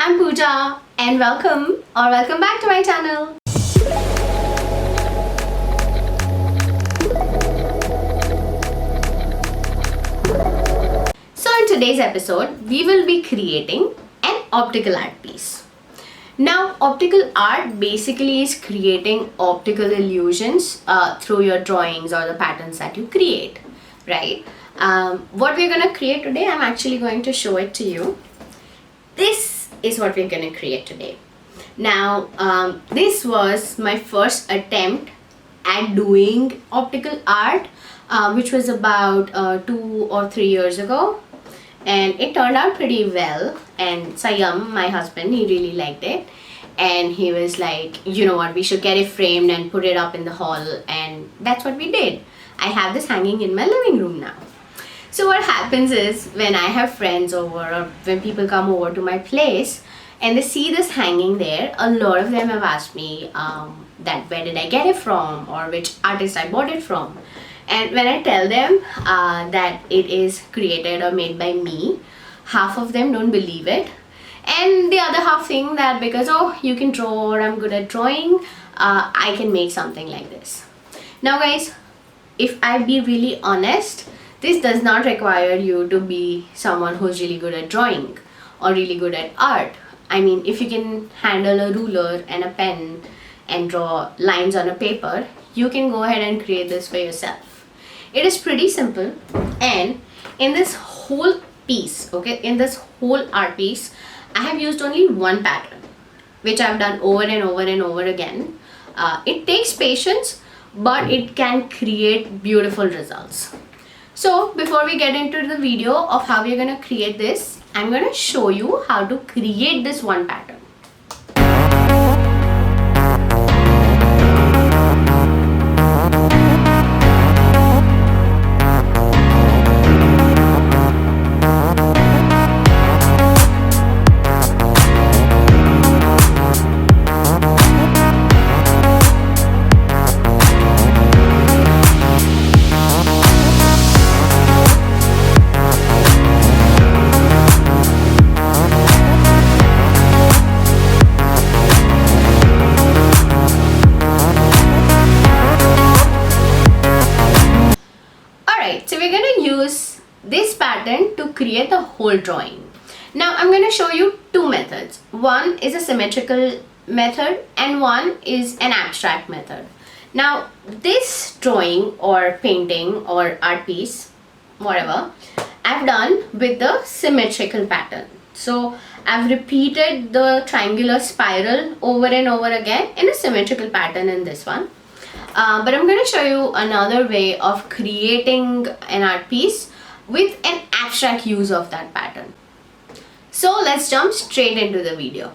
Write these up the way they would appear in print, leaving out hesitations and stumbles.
I'm Pooja and welcome back to my channel. So in today's episode, we will be creating an optical art piece. Now, optical art basically is creating optical illusions through your drawings or the patterns that you create, right? What we're going to create today, I'm actually going to show it to you. This is what we're going to create today. Now, this was my first attempt at doing optical art, which was about 2 or 3 years ago. And it turned out pretty well, and Sayam, my husband, he really liked it, and he was like, you know what, we should get it framed and put it up in the hall, and that's what we did. I have this hanging in my living room now. So what happens is, when I have friends over or when people come over to my place and they see this hanging there, a lot of them have asked me that where did I get it from or which artist I bought it from. And when I tell them that it is created or made by me, half of them don't believe it. And the other half think that because, oh, you can draw or I'm good at drawing, I can make something like this. Now guys, if I be really honest, this does not require you to be someone who's really good at drawing or really good at art. I mean, if you can handle a ruler and a pen and draw lines on a paper, you can go ahead and create this for yourself. It is pretty simple, and in this whole piece, in this whole art piece, I have used only one pattern, which I've done over and over and over again. It takes patience, but it can create beautiful results. So before we get into the video of how we're going to create this, I'm going to show you how to create this one pattern. So we're going to use this pattern to create the whole drawing. Now I'm going to show you two methods. One is a symmetrical method and one is an abstract method. Now this drawing or painting or art piece, whatever, I've done with the symmetrical pattern. So I've repeated the triangular spiral over and over again in a symmetrical pattern in this one. But I'm going to show you another way of creating an art piece with an abstract use of that pattern. So let's jump straight into the video.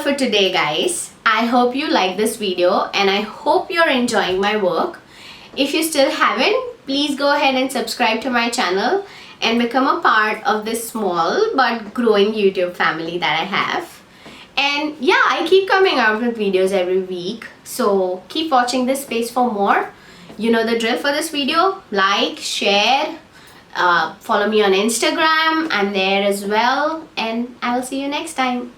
for today, guys. I hope you like this video and I hope you're enjoying my work. If you still haven't, please go ahead and subscribe to my channel and become a part of this small but growing YouTube family that I have. And yeah, I keep coming out with videos every week, so keep watching this space for more. You know the drill for this video. Like, share, follow me on Instagram. I'm there as well, and I'll see you next time.